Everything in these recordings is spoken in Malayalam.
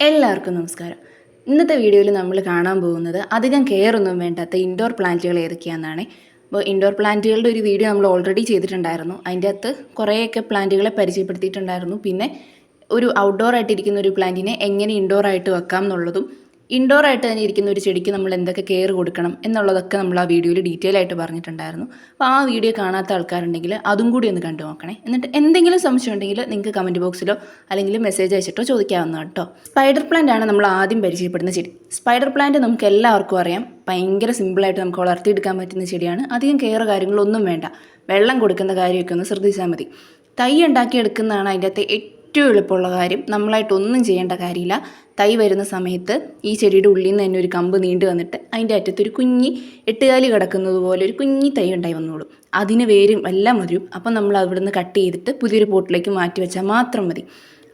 എല്ലാവർക്കും നമസ്കാരം. ഇന്നത്തെ വീഡിയോയിൽ നമ്മൾ കാണാൻ പോകുന്നത് അധികം കെയർ ഒന്നും വേണ്ടാത്ത ഇൻഡോർ പ്ലാന്റുകൾ ഏതൊക്കെയാണെന്നാണ്. അപ്പോൾ ഇൻഡോർ പ്ലാന്റുകളുടെ ഒരു വീഡിയോ നമ്മൾ ഓൾറെഡി ചെയ്തിട്ടുണ്ടായിരുന്നു. അതിൻ്റെ അകത്ത് കുറേയൊക്കെ പ്ലാന്റുകളെ പരിചയപ്പെടുത്തിയിട്ടുണ്ടായിരുന്നു. പിന്നെ ഒരു ഔട്ട്ഡോർ ആയിട്ടിരിക്കുന്ന ഒരു പ്ലാന്റിനെ എങ്ങനെ ഇൻഡോർ ആയിട്ട് വെക്കാം എന്നുള്ളതും ഇൻഡോർ ആയിട്ട് തന്നെ ഇരിക്കുന്ന ഒരു ചെടിക്ക് നമ്മൾ എന്തൊക്കെ കെയർ കൊടുക്കണം എന്നുള്ളതൊക്കെ നമ്മൾ ആ വീഡിയോയിൽ ഡീറ്റെയിൽ ആയിട്ട് പറഞ്ഞിട്ടുണ്ടായിരുന്നു. അപ്പോൾ ആ വീഡിയോ കാണാത്ത ആൾക്കാരുണ്ടെങ്കിൽ അതും കൂടി ഒന്ന് കണ്ടു നോക്കണേ. എന്നിട്ട് എന്തെങ്കിലും സംശയം ഉണ്ടെങ്കിൽ നിങ്ങൾക്ക് കമൻറ്റ് ബോക്സിലോ അല്ലെങ്കിൽ മെസ്സേജ് അയച്ചിട്ടോ ചോദിക്കാവുന്നതാണ് കേട്ടോ. സ്പൈഡർ പ്ലാന്റ് ആണ് നമ്മൾ ആദ്യം പരിചയപ്പെടുന്ന ചെടി. സ്പൈഡർ പ്ലാന്റ് നമുക്ക് എല്ലാവർക്കും അറിയാം, ഭയങ്കര സിമ്പിളായിട്ട് നമുക്ക് വളർത്തിയെടുക്കാൻ പറ്റുന്ന ചെടിയാണ്. അധികം കെയർ കാര്യങ്ങളൊന്നും വേണ്ട, വെള്ളം കൊടുക്കുന്ന കാര്യമൊക്കെ ഒന്ന് ശ്രദ്ധിച്ചാൽ മതി. തൈ ഉണ്ടാക്കിയെടുക്കുന്നതാണ് അതിൻ്റെ അകത്ത് ഏറ്റവും എളുപ്പമുള്ള കാര്യം. നമ്മളായിട്ടൊന്നും ചെയ്യേണ്ട കാര്യമില്ല. തൈ വരുന്ന സമയത്ത് ഈ ചെടിയുടെ ഉള്ളിൽ നിന്ന് തന്നെ ഒരു കമ്പ് നീണ്ടു വന്നിട്ട് അതിൻ്റെ അറ്റത്തൊരു കുഞ്ഞി എട്ടുകാലി കിടക്കുന്നത് പോലെ ഒരു കുഞ്ഞി തൈ ഉണ്ടായി വന്നോളും. അതിന് വേരും എല്ലാം വരും. അപ്പം നമ്മൾ അവിടെ നിന്ന് കട്ട് ചെയ്തിട്ട് പുതിയൊരു പോട്ടിലേക്ക് മാറ്റി വെച്ചാൽ മാത്രം മതി.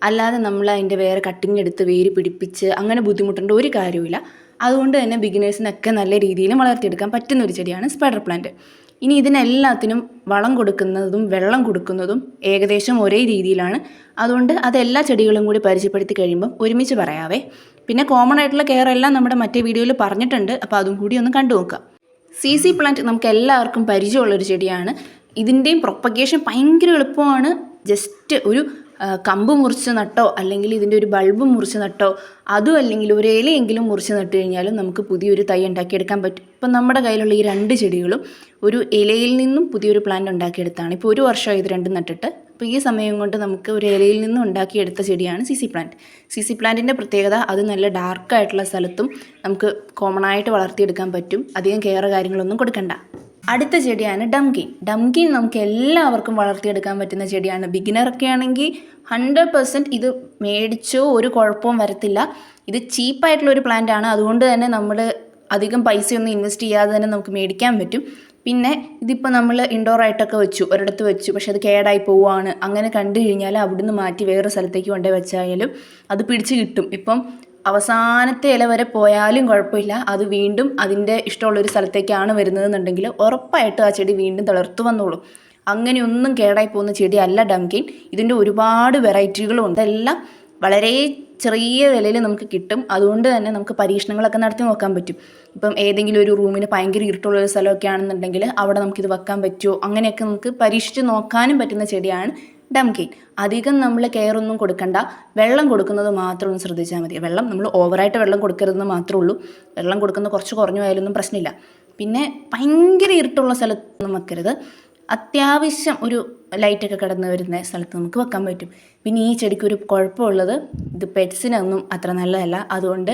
അല്ലാതെ നമ്മൾ അതിൻ്റെ വേറെ കട്ടിങ് എടുത്ത് വേര് പിടിപ്പിച്ച് അങ്ങനെ ബുദ്ധിമുട്ടേണ്ട ഒരു കാര്യമില്ല. അതുകൊണ്ട് തന്നെ ബിഗിനേഴ്സിനൊക്കെ നല്ല രീതിയിൽ വളർത്തിയെടുക്കാൻ പറ്റുന്ന ഒരു ചെടിയാണ് സ്പൈഡർ പ്ലാന്റ്. ഇനി ഇതിനെല്ലാത്തിനും വളം കൊടുക്കുന്നതും വെള്ളം കൊടുക്കുന്നതും ഏകദേശം ഒരേ രീതിയിലാണ്. അതുകൊണ്ട് അതെല്ലാ ചെടികളും കൂടി പരിചയപ്പെടുത്തി കഴിയുമ്പം ഒരുമിച്ച് പറയാവേ. പിന്നെ കോമൺ ആയിട്ടുള്ള കെയർ എല്ലാം നമ്മുടെ മറ്റേ വീഡിയോയിൽ പറഞ്ഞിട്ടുണ്ട്. അപ്പോൾ അതും കൂടി ഒന്ന് കണ്ടു നോക്കാം. സി പ്ലാന്റ് നമുക്ക് എല്ലാവർക്കും പരിചയമുള്ളൊരു ചെടിയാണ്. ഇതിൻ്റെയും പ്രൊപ്പഗേഷൻ ഭയങ്കര എളുപ്പമാണ്. ജസ്റ്റ് ഒരു കമ്പ് മുറിച്ച് നട്ടോ അല്ലെങ്കിൽ ഇതിൻ്റെ ഒരു ബൾബ് മുറിച്ച് നട്ടോ അതും അല്ലെങ്കിൽ ഒരു ഇലയെങ്കിലും മുറിച്ച് നട്ട് കഴിഞ്ഞാലും നമുക്ക് പുതിയൊരു തൈ ഉണ്ടാക്കിയെടുക്കാൻ പറ്റും. ഇപ്പം നമ്മുടെ കയ്യിലുള്ള ഈ രണ്ട് ചെടികളും ഒരു ഇലയിൽ നിന്നും പുതിയൊരു പ്ലാന്റ് ഉണ്ടാക്കിയെടുത്താണ്. ഇപ്പോൾ ഒരു വർഷമായി ഇത് രണ്ടും നട്ടിട്ട്. അപ്പോൾ ഈ സമയം കൊണ്ട് നമുക്ക് ഒരു ഇലയിൽ നിന്നും ഉണ്ടാക്കിയെടുത്ത ചെടിയാണ് സി പ്ലാന്റ്. സി പ്ലാന്റിൻ്റെ പ്രത്യേകത അത് നല്ല ഡാർക്കായിട്ടുള്ള സ്ഥലത്തും നമുക്ക് കോമൺ ആയിട്ട് വളർത്തിയെടുക്കാൻ പറ്റും. അധികം കെയർ കാര്യങ്ങളൊന്നും കൊടുക്കണ്ട. അടുത്ത ചെടിയാണ് ഡംകിൻ. ഡംകിൻ നമുക്ക് എല്ലാവർക്കും വളർത്തിയെടുക്കാൻ പറ്റുന്ന ചെടിയാണ്. ബിഗിനറൊക്കെ ആണെങ്കിൽ 100% ഇത് മേടിച്ചോ ഒരു കുഴപ്പവും വരത്തില്ല. ഇത് ചീപ്പായിട്ടുള്ളൊരു പ്ലാന്റ് ആണ്. അതുകൊണ്ട് തന്നെ നമ്മൾ അധികം പൈസയൊന്നും ഇൻവെസ്റ്റ് ചെയ്യാതെ തന്നെ നമുക്ക് മേടിക്കാൻ പറ്റും. പിന്നെ ഇതിപ്പോൾ നമ്മൾ ഇൻഡോർ ആയിട്ടൊക്കെ വെച്ചു, ഒരിടത്ത് വെച്ചു, പക്ഷെ അത് കേടായി പോവുകയാണ്. അങ്ങനെ കണ്ടു കഴിഞ്ഞാൽ അവിടുന്ന് മാറ്റി വേറെ സ്ഥലത്തേക്ക് കൊണ്ടുപോയി വെച്ചായാലും അത് പിടിച്ച് കിട്ടും. ഇപ്പം അവസാനത്തെ ഇല വരെ പോയാലും കുഴപ്പമില്ല. അത് വീണ്ടും അതിൻ്റെ ഇഷ്ടമുള്ളൊരു സ്ഥലത്തേക്കാണ് വരുന്നതെന്നുണ്ടെങ്കിൽ ഉറപ്പായിട്ടും ആ ചെടി വീണ്ടും തളർത്തു വന്നോളും. അങ്ങനെയൊന്നും കേടായി പോകുന്ന ചെടിയല്ല ഡംകിൻ. ഇതിൻ്റെ ഒരുപാട് വെറൈറ്റികളും ഉണ്ട്. അതെല്ലാം വളരെ ചെറിയ വിലയിൽ നമുക്ക് കിട്ടും. അതുകൊണ്ട് തന്നെ നമുക്ക് പരീക്ഷണങ്ങളൊക്കെ നടത്തി നോക്കാൻ പറ്റും. ഇപ്പം ഏതെങ്കിലും ഒരു റൂമിന് ഭയങ്കര ഇരുട്ടുള്ളൊരു സ്ഥലമൊക്കെ ആണെന്നുണ്ടെങ്കിൽ അവിടെ നമുക്കിത് വെക്കാൻ പറ്റുമോ, അങ്ങനെയൊക്കെ നമുക്ക് പരീക്ഷിച്ച് നോക്കാനും പറ്റുന്ന ചെടിയാണ് ഡംകിൻ. അധികം നമ്മൾ കെയർ ഒന്നും കൊടുക്കണ്ട, വെള്ളം കൊടുക്കുന്നത് മാത്രം ഒന്ന് ശ്രദ്ധിച്ചാൽ മതി. വെള്ളം നമ്മൾ ഓവറായിട്ട് വെള്ളം കൊടുക്കരുതെന്ന് മാത്രമേ ഉള്ളൂ. വെള്ളം കൊടുക്കുന്നത് കുറച്ച് കുറഞ്ഞു പോയാലൊന്നും പ്രശ്നമില്ല. പിന്നെ ഭയങ്കര ഇരുട്ടുള്ള സ്ഥലത്തൊന്നും വെക്കരുത്. അത്യാവശ്യം ഒരു ലൈറ്റൊക്കെ കിടന്ന് വരുന്ന സ്ഥലത്ത് നമുക്ക് വെക്കാൻ പറ്റും. പിന്നെ ഈ ചെടിക്കൊരു കുഴപ്പമുള്ളത്, ഇത് പെറ്റ്സിനൊന്നും അത്ര നല്ലതല്ല. അതുകൊണ്ട്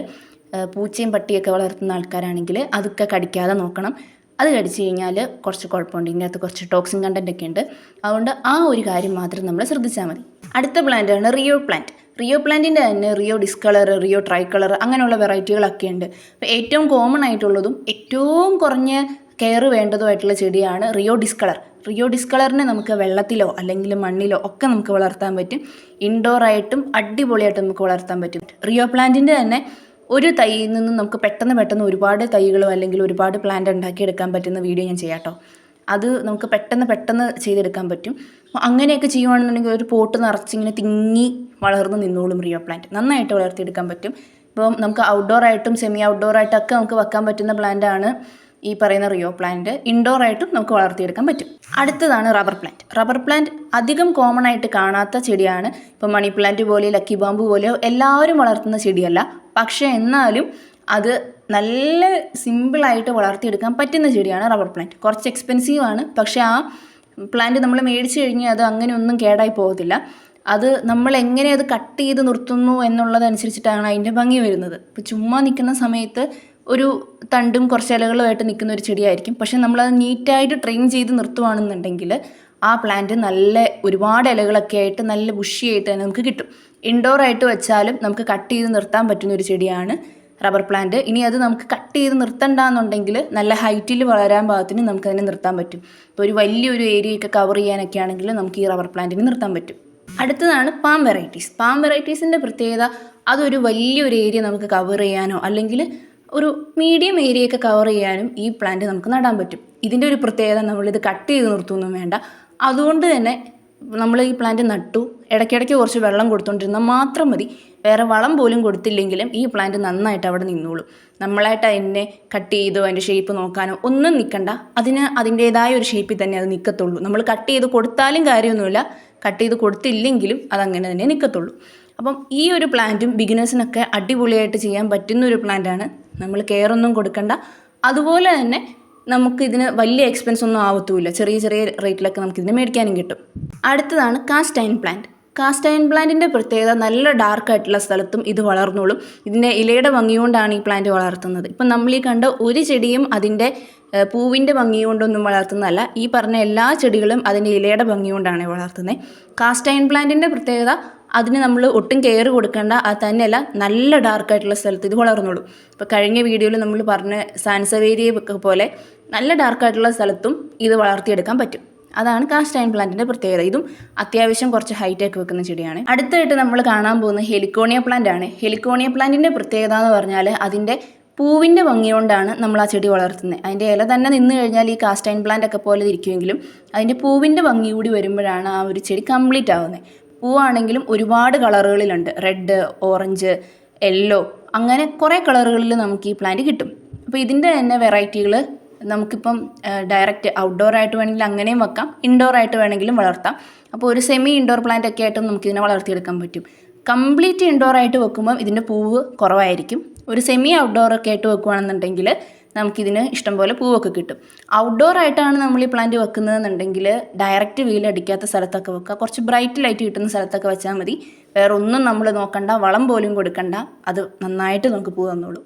പൂച്ചയും പട്ടിയൊക്കെ വളർത്തുന്ന ആൾക്കാരാണെങ്കിൽ അതൊക്കെ കടിക്കാതെ നോക്കണം. അത് കടിച്ചു കഴിഞ്ഞാൽ കുറച്ച് കുഴപ്പമുണ്ട്. ഇതിൻ്റെ അകത്ത് കുറച്ച് ടോക്സിൻ കണ്ടൻ്റ് ഒക്കെ ഉണ്ട്. അതുകൊണ്ട് ആ ഒരു കാര്യം മാത്രം നമ്മൾ ശ്രദ്ധിച്ചാൽ മതി. അടുത്ത പ്ലാന്റാണ് റിയോ പ്ലാന്റ്. റിയോ പ്ലാന്റിൻ്റെ തന്നെ Rio discolour, Rio try colour അങ്ങനെയുള്ള വെറൈറ്റികളൊക്കെ ഉണ്ട്. അപ്പോൾ ഏറ്റവും കോമൺ ആയിട്ടുള്ളതും ഏറ്റവും കുറഞ്ഞ കെയർ വേണ്ടതുമായിട്ടുള്ള ചെടിയാണ് റിയോ ഡിസ്കളർ. റിയോ ഡിസ്കളറിനെ നമുക്ക് വെള്ളത്തിലോ അല്ലെങ്കിൽ മണ്ണിലോ ഒക്കെ നമുക്ക് വളർത്താൻ പറ്റും. ഇൻഡോർ ആയിട്ടും അടിപൊളിയായിട്ട് നമുക്ക് വളർത്താൻ പറ്റും. റിയോ പ്ലാന്റിൻ്റെ തന്നെ ഒരു തൈയിൽ നിന്നും നമുക്ക് പെട്ടെന്ന് ഒരുപാട് തൈകളോ അല്ലെങ്കിൽ ഒരുപാട് പ്ലാന്റ് ഉണ്ടാക്കിയെടുക്കാൻ പറ്റുന്ന വീഡിയോ ഞാൻ ചെയ്യാം കേട്ടോ. അത് നമുക്ക് പെട്ടെന്ന് ചെയ്തെടുക്കാൻ പറ്റും. അപ്പോൾ അങ്ങനെയൊക്കെ ചെയ്യുകയാണെന്നുണ്ടെങ്കിൽ ഒരു പോട്ട് നിറച്ചിങ്ങനെ തിങ്ങി വളർന്ന് നിന്നോളും റിയോ പ്ലാന്റ്. നന്നായിട്ട് വളർത്തിയെടുക്കാൻ പറ്റും. ഇപ്പം നമുക്ക് ഔട്ട്ഡോർ ആയിട്ടും സെമി ഔട്ട്ഡോർ ആയിട്ടൊക്കെ നമുക്ക് വെക്കാൻ പറ്റുന്ന പ്ലാന്റാണ് ഈ പറയുന്ന റിയോ പ്ലാന്റ്. ഇൻഡോർ ആയിട്ടും നമുക്ക് വളർത്തിയെടുക്കാൻ പറ്റും. അടുത്തതാണ് റബ്ബർ പ്ലാന്റ്. റബ്ബർ പ്ലാന്റ് അധികം കോമൺ ആയിട്ട് കാണാത്ത ചെടിയാണ്. ഇപ്പം മണി പ്ലാന്റ് പോലെ ലക്കി ബാമ്പു പോലെ എല്ലാവരും വളർത്തുന്ന ചെടിയല്ല. പക്ഷേ എന്നാലും അത് നല്ല സിമ്പിളായിട്ട് വളർത്തിയെടുക്കാൻ പറ്റുന്ന ചെടിയാണ് റബ്ബർ പ്ലാന്റ്. കുറച്ച് എക്സ്പെൻസീവ് ആണ്, പക്ഷേ ആ പ്ലാന്റ് നമ്മൾ മേടിച്ച് കഴിഞ്ഞാൽ അത് അങ്ങനെ ഒന്നും കേടായി പോകത്തില്ല. അത് നമ്മൾ എങ്ങനെ അത് കട്ട് ചെയ്ത് നിർത്തുന്നു എന്നുള്ളതനുസരിച്ചിട്ടാണ് അതിൻ്റെ ഭംഗി വരുന്നത്. ഇപ്പോൾ ചുമ്മാ നിൽക്കുന്ന സമയത്ത് ഒരു തണ്ടും കുറച്ച് ഇലകളുമായിട്ട് നിൽക്കുന്ന ഒരു ചെടിയായിരിക്കും. പക്ഷെ നമ്മളത് നീറ്റായിട്ട് ട്രെയിൻ ചെയ്ത് നിർത്തുകയാണെന്നുണ്ടെങ്കിൽ ആ പ്ലാന്റ് നല്ല ഒരുപാട് ഇലകളൊക്കെ ആയിട്ട് നല്ല ബുഷിയായിട്ട് തന്നെ നമുക്ക് കിട്ടും. ഇൻഡോർ ആയിട്ട് വെച്ചാലും നമുക്ക് കട്ട് ചെയ്ത് നിർത്താൻ പറ്റുന്ന ഒരു ചെടിയാണ് റബ്ബർ പ്ലാന്റ്. ഇനി അത് നമുക്ക് കട്ട് ചെയ്ത് നിർത്തണ്ടെന്നുണ്ടെങ്കിൽ നല്ല ഹൈറ്റിൽ വളരാൻ പാകത്തിന് നമുക്കതിനെ നിർത്താൻ പറ്റും. ഇപ്പോൾ ഒരു വലിയൊരു ഏരിയയൊക്കെ കവർ ചെയ്യാനൊക്കെ ആണെങ്കിൽ നമുക്ക് ഈ റബ്ബർ പ്ലാന്റിന് നിർത്താൻ പറ്റും. അടുത്തതാണ് പാം വെറൈറ്റീസ്. പാം വെറൈറ്റീസിൻ്റെ പ്രത്യേകത അതൊരു വലിയൊരു ഏരിയ നമുക്ക് കവർ ചെയ്യാനോ അല്ലെങ്കിൽ ഒരു മീഡിയം ഏരിയയൊക്കെ കവർ ചെയ്യാനും ഈ പ്ലാന്റ് നമുക്ക് നടാൻ പറ്റും. ഇതിൻ്റെ ഒരു പ്രത്യേകത നമ്മളിത് കട്ട് ചെയ്ത് നിർത്തുമൊന്നും വേണ്ട. അതുകൊണ്ട് തന്നെ നമ്മൾ ഈ പ്ലാന്റ് നട്ടു, ഇടയ്ക്കിടയ്ക്ക് കുറച്ച് വെള്ളം കൊടുത്തുകൊണ്ടിരുന്നാൽ മാത്രം മതി. വേറെ വളം പോലും കൊടുത്തില്ലെങ്കിലും ഈ പ്ലാന്റ് നന്നായിട്ട് അവിടെ നിന്നോളും. നമ്മളായിട്ട് അതിനെ കട്ട് ചെയ്തോ അതിൻ്റെ ഷേപ്പ് നോക്കാനോ ഒന്നും നിൽക്കണ്ട. അതിന് അതിൻ്റേതായ ഒരു ഷേപ്പിൽ തന്നെ അത് നിൽക്കത്തുള്ളൂ. നമ്മൾ കട്ട് ചെയ്ത് കൊടുത്താലും കാര്യമൊന്നുമില്ല, കട്ട് ചെയ്ത് കൊടുത്തില്ലെങ്കിലും അതങ്ങനെ തന്നെ നിൽക്കത്തുള്ളൂ. അപ്പം ഈ ഒരു പ്ലാന്റും ബിഗിനേഴ്സിനൊക്കെ അടിപൊളിയായിട്ട് ചെയ്യാൻ പറ്റുന്ന ഒരു പ്ലാന്റാണ്. നമ്മൾ കെയർ ഒന്നും കൊടുക്കണ്ട. അതുപോലെ തന്നെ നമുക്കിതിന് വലിയ എക്സ്പെൻസ് ഒന്നും ആവത്തുമില്ല. ചെറിയ ചെറിയ റേറ്റിലൊക്കെ നമുക്കിതിന് മേടിക്കാനും കിട്ടും. അടുത്തതാണ് cast iron plant. Cast iron പ്ലാന്റിൻ്റെ പ്രത്യേകത നല്ല ഡാർക്കായിട്ടുള്ള സ്ഥലത്തും ഇത് വളർന്നോളും. ഇതിൻ്റെ ഇലയുടെ ഭംഗി കൊണ്ടാണ് ഈ പ്ലാന്റ് വളർത്തുന്നത്. ഇപ്പം നമ്മൾ ഈ കണ്ട ഒരു ചെടിയും അതിൻ്റെ പൂവിൻ്റെ ഭംഗി കൊണ്ടൊന്നും വളർത്തുന്നതല്ല. ഈ പറഞ്ഞ എല്ലാ ചെടികളും അതിൻ്റെ ഇലയുടെ ഭംഗി കൊണ്ടാണ് വളർത്തുന്നത്. കാസ്റ്റ് അയൺ പ്ലാന്റിൻ്റെ പ്രത്യേകത അതിന് നമ്മൾ ഒട്ടും കെയർ കൊടുക്കേണ്ട. അത് തന്നെയല്ല, നല്ല ഡാർക്കായിട്ടുള്ള സ്ഥലത്ത് ഇത് വളർന്നോളും. ഇപ്പോൾ കഴിഞ്ഞ വീഡിയോയിൽ നമ്മൾ പറഞ്ഞ സാൻസവേരിയ പോലെ നല്ല ഡാർക്കായിട്ടുള്ള സ്ഥലത്തും ഇത് വളർത്തിയെടുക്കാൻ പറ്റും. അതാണ് കാസ്റ്റ് അയൺ പ്ലാന്റിൻ്റെ പ്രത്യേകത. ഇതും അത്യാവശ്യം കുറച്ച് ഹൈറ്റൊക്കെ വെക്കുന്ന ചെടിയാണ്. അടുത്തായിട്ട് നമ്മൾ കാണാൻ പോകുന്ന ഹെലിക്കോണിയ പ്ലാന്റ് ആണ്. ഹെലിക്കോണിയ പ്ലാന്റിൻ്റെ പ്രത്യേകത എന്ന് പറഞ്ഞാൽ അതിൻ്റെ പൂവിൻ്റെ ഭംഗി കൊണ്ടാണ് നമ്മൾ ആ ചെടി വളർത്തുന്നത്. അതിൻ്റെ ഇല തന്നെ നിന്ന് കഴിഞ്ഞാൽ ഈ കാസ്റ്റ് അയൺ പ്ലാന്റ് ഒക്കെ പോലെ ഇരിക്കുമെങ്കിലും അതിൻ്റെ പൂവിൻ്റെ ഭംഗി കൂടി വരുമ്പോഴാണ് ആ ഒരു ചെടി കംപ്ലീറ്റ് ആവുന്നത്. പൂവാണെങ്കിലും ഒരുപാട് കളറുകളിലുണ്ട്. റെഡ്, ഓറഞ്ച്, യെല്ലോ, അങ്ങനെ കുറേ കളറുകളിൽ നമുക്ക് ഈ പ്ലാന്റ് കിട്ടും. അപ്പോൾ ഇതിൻ്റെ തന്നെ വെറൈറ്റികൾ നമുക്കിപ്പം ഡയറക്റ്റ് ഔട്ട്ഡോർ ആയിട്ട് വേണമെങ്കിൽ അങ്ങനെയും വെക്കാം, ഇൻഡോർ ആയിട്ട് വേണമെങ്കിലും വളർത്താം. അപ്പോൾ ഒരു സെമി ഇൻഡോർ പ്ലാന്റ് ഒക്കെ ആയിട്ടും നമുക്കിതിനെ വളർത്തിയെടുക്കാൻ പറ്റും. കംപ്ലീറ്റ് ഇൻഡോർ ആയിട്ട് വെക്കുമ്പം ഇതിൻ്റെ പൂവ് കുറവായിരിക്കും. ഒരു സെമി ഔട്ട്ഡോർ ഒക്കെ ആയിട്ട് വെക്കുകയാണെന്നുണ്ടെങ്കിൽ നമുക്കിതിന് ഇഷ്ടംപോലെ പൂവൊക്കെ കിട്ടും. ഔട്ട്ഡോർ ആയിട്ടാണ് നമ്മൾ ഈ പ്ലാന്റ് വെക്കുന്നതെന്നുണ്ടെങ്കിൽ ഡയറക്റ്റ് വെയിലടിക്കാത്ത സ്ഥലത്തൊക്കെ വെക്കുക. കുറച്ച് ബ്രൈറ്റ് ലൈറ്റ് കിട്ടുന്ന സ്ഥലത്തൊക്കെ വെച്ചാൽ മതി. വേറെ ഒന്നും നമ്മൾ നോക്കണ്ട, വളം പോലും കൊടുക്കണ്ട, അത് നന്നായിട്ട് നമുക്ക് പൂ തന്നോളൂ.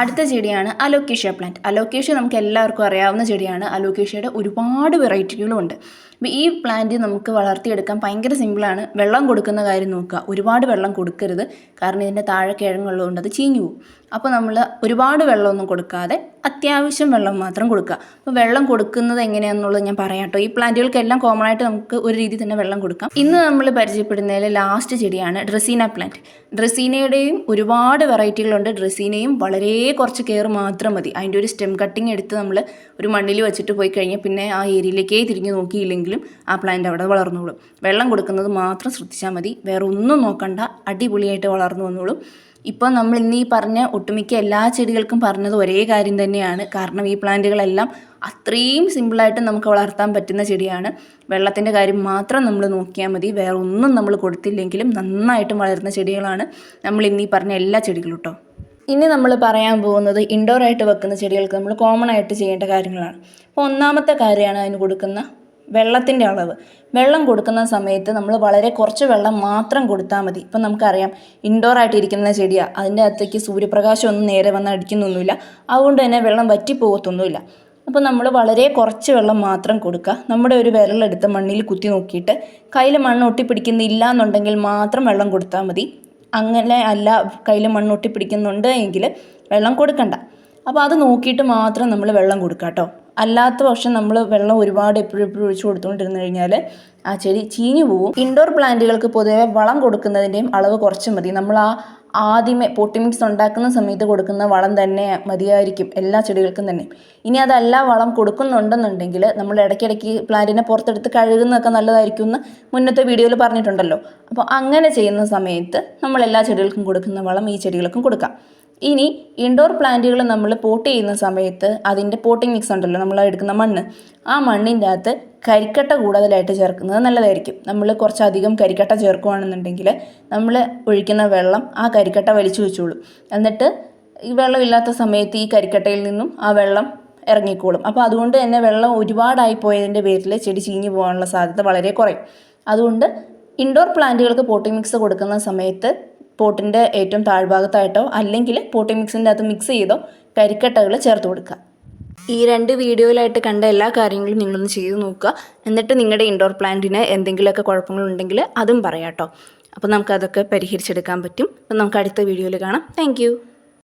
അടുത്ത ചെടിയാണ് അലോക്കേഷ്യ പ്ലാന്റ്. അലോക്കേഷ്യ നമുക്ക് എല്ലാവർക്കും അറിയാവുന്ന ചെടിയാണ്. അലോക്കേഷ്യയുടെ ഒരുപാട് വെറൈറ്റികളുമുണ്ട്. അപ്പോൾ ഈ പ്ലാന്റ് നമുക്ക് വളർത്തിയെടുക്കാൻ ഭയങ്കര സിമ്പിളാണ്. വെള്ളം കൊടുക്കുന്ന കാര്യം നോക്കുക. ഒരുപാട് വെള്ളം കൊടുക്കരുത്, കാരണം ഇതിൻ്റെ താഴെ കിഴങ്ങുള്ളതുകൊണ്ട് അത് ചീഞ്ഞു പോകും. അപ്പോൾ നമ്മൾ ഒരുപാട് വെള്ളമൊന്നും കൊടുക്കാതെ അത്യാവശ്യം വെള്ളം മാത്രം കൊടുക്കുക. അപ്പോൾ വെള്ളം കൊടുക്കുന്നത് എങ്ങനെയാണെന്നുള്ളത് ഞാൻ പറയാം കേട്ടോ. ഈ പ്ലാന്റുകൾക്കെല്ലാം കോമൺ ആയിട്ട് നമുക്ക് ഒരു രീതിയിൽ തന്നെ വെള്ളം കൊടുക്കാം. ഇന്ന് നമ്മൾ പരിചയപ്പെടുന്നതിൽ ലാസ്റ്റ് ചെടിയാണ് ഡ്രസീന പ്ലാന്റ്. ഡ്രസീനയുടെയും ഒരുപാട് വെറൈറ്റികളുണ്ട്. ഡ്രസീനയും വളരെ കുറച്ച് കെയർ മാത്രം മതി. അതിൻ്റെ ഒരു സ്റ്റെം കട്ടിങ് എടുത്ത് നമ്മൾ ഒരു മണ്ണിൽ വെച്ചിട്ട് പോയി കഴിഞ്ഞാൽ പിന്നെ ആ ഏരിയയിലേക്കേ തിരിഞ്ഞ് നോക്കിയില്ലെങ്കിലും ആ പ്ലാന്റ് അവിടെ വളർന്നോളും. വെള്ളം കൊടുക്കുന്നത് മാത്രം ശ്രദ്ധിച്ചാൽ മതി, വേറെ ഒന്നും നോക്കണ്ട, അടിപൊളിയായിട്ട് വളർന്നു വന്നോളും. ഇപ്പോൾ നമ്മൾ ഇന്ന് ഈ പറഞ്ഞ ഒട്ടുമിക്ക എല്ലാ ചെടികൾക്കും പറഞ്ഞത് ഒരേ കാര്യം തന്നെയാണ്. കാരണം ഈ പ്ലാന്റുകളെല്ലാം അത്രയും സിമ്പിളായിട്ട് നമുക്ക് വളർത്താൻ പറ്റുന്ന ചെടിയാണ്. വെള്ളത്തിൻ്റെ കാര്യം മാത്രം നമ്മൾ നോക്കിയാൽ മതി, വേറെ ഒന്നും നമ്മൾ കൊടുത്തില്ലെങ്കിലും നന്നായിട്ട് വളരുന്ന ചെടികളാണ് നമ്മൾ ഇന്ന് ഈ പറഞ്ഞ എല്ലാ ചെടികളും കേട്ടോ. ഇനി നമ്മൾ പറയാൻ പോകുന്നത് ഇൻഡോർ ആയിട്ട് വെക്കുന്ന ചെടികൾക്ക് നമ്മൾ കോമൺ ആയിട്ട് ചെയ്യേണ്ട കാര്യങ്ങളാണ്. അപ്പോൾ ഒന്നാമത്തെ കാര്യമാണ് അതിന് കൊടുക്കുന്ന വെള്ളത്തിൻ്റെ അളവ്. വെള്ളം കൊടുക്കുന്ന സമയത്ത് നമ്മൾ വളരെ കുറച്ച് വെള്ളം മാത്രം കൊടുത്താൽ മതി. ഇപ്പം നമുക്കറിയാം ഇൻഡോർ ആയിട്ട് ഇരിക്കുന്ന ചെടിയാണ്, അതിൻ്റെ അകത്തേക്ക് സൂര്യപ്രകാശം ഒന്നും നേരെ വന്ന് അടിക്കുന്നൊന്നുമില്ല, അതുകൊണ്ട് തന്നെ വെള്ളം വറ്റിപ്പോകത്തൊന്നുമില്ല. അപ്പോൾ നമ്മൾ വളരെ കുറച്ച് വെള്ളം മാത്രം കൊടുക്കുക. നമ്മുടെ ഒരു വിരലെടുത്ത് മണ്ണിൽ കുത്തി നോക്കിയിട്ട് കയ്യിൽ മണ്ണ് ഒട്ടിപ്പിടിക്കുന്നില്ല എന്നുണ്ടെങ്കിൽ മാത്രം വെള്ളം കൊടുത്താൽ മതി. അങ്ങനെ അല്ല, കയ്യിൽ മണ്ണ് ഒട്ടിപ്പിടിക്കുന്നുണ്ട് എങ്കിൽ വെള്ളം കൊടുക്കണ്ട. അപ്പോൾ അത് നോക്കിയിട്ട് മാത്രം നമ്മൾ വെള്ളം കൊടുക്കുക കേട്ടോ. അല്ലാത്ത പക്ഷം നമ്മൾ വെള്ളം ഒരുപാട് എപ്പോഴും ഒഴിച്ചു കൊടുത്തുകൊണ്ടിരുന്നു കഴിഞ്ഞാൽ ആ ചെടി ചീഞ്ഞു പോകും. ഇൻഡോർ പ്ലാന്റുകൾക്ക് പൊതുവെ വളം കൊടുക്കുന്നതിൻ്റെയും അളവ് കുറച്ച് മതി. നമ്മൾ ആദ്യമേ പോട്ടി മിക്സ് ഉണ്ടാക്കുന്ന സമയത്ത് കൊടുക്കുന്ന വളം തന്നെ മതിയായിരിക്കും എല്ലാ ചെടികൾക്കും തന്നെ. ഇനി അതല്ല വളം കൊടുക്കുന്നുണ്ടെന്നുണ്ടെങ്കിൽ നമ്മൾ ഇടയ്ക്കിടയ്ക്ക് പ്ലാന്റിനെ പുറത്തെടുത്ത് കഴുകുന്നതൊക്കെ നല്ലതായിരിക്കും എന്ന് മുന്നത്തെ വീഡിയോയിൽ പറഞ്ഞിട്ടുണ്ടല്ലോ. അപ്പോൾ അങ്ങനെ ചെയ്യുന്ന സമയത്ത് നമ്മൾ എല്ലാ ചെടികൾക്കും കൊടുക്കുന്ന വളം ഈ ചെടികൾക്കും കൊടുക്കാം. ഇനി ഇൻഡോർ പ്ലാന്റുകൾ നമ്മൾ പോട്ട് ചെയ്യുന്ന സമയത്ത് അതിൻ്റെ പോട്ടിംഗ് മിക്സ് ഉണ്ടല്ലോ, നമ്മൾ എടുക്കുന്ന മണ്ണ്, ആ മണ്ണിൻ്റെ അകത്ത് കരിക്കട്ട കൂടുതലായിട്ട് ചേർക്കുന്നത് നല്ലതായിരിക്കും. നമ്മൾ കുറച്ചധികം കരിക്കട്ട ചേർക്കുകയാണെന്നുണ്ടെങ്കിൽ നമ്മൾ ഒഴിക്കുന്ന വെള്ളം ആ കരിക്കട്ട വലിച്ചു വെച്ചോളും. എന്നിട്ട് ഈ വെള്ളമില്ലാത്ത സമയത്ത് ഈ കരിക്കട്ടയിൽ നിന്നും ആ വെള്ളം ഇറങ്ങിക്കോളും. അപ്പോൾ അതുകൊണ്ട് തന്നെ വെള്ളം ഒരുപാടായി പോയതിൻ്റെ പേരിൽ ചെടി ചീഞ്ഞു പോകാനുള്ള സാധ്യത വളരെ കുറയും. അതുകൊണ്ട് ഇൻഡോർ പ്ലാന്റുകൾക്ക് പോട്ടിംഗ് മിക്സ് കൊടുക്കുന്ന സമയത്ത് പോട്ടിൻ്റെ ഏറ്റവും താഴ്ഭാഗത്തായിട്ടോ അല്ലെങ്കിൽ പോട്ടിംഗ് മിക്സിൻ്റെ അകത്ത് മിക്സ് ചെയ്തോ കരിക്കട്ടകൾ ചേർത്ത് കൊടുക്കുക. ഈ 2 വീഡിയോയിലായിട്ട് കണ്ട എല്ലാ കാര്യങ്ങളും നിങ്ങളൊന്ന് ചെയ്ത് നോക്കുക. എന്നിട്ട് നിങ്ങളുടെ ഇൻഡോർ പ്ലാന്റിന് എന്തെങ്കിലുമൊക്കെ കുഴപ്പങ്ങളുണ്ടെങ്കിൽ അതും പറയാം കേട്ടോ. അപ്പോൾ നമുക്കതൊക്കെ പരിഹരിച്ചെടുക്കാൻ പറ്റും. അപ്പോൾ നമുക്ക് അടുത്ത വീഡിയോയിൽ കാണാം. താങ്ക്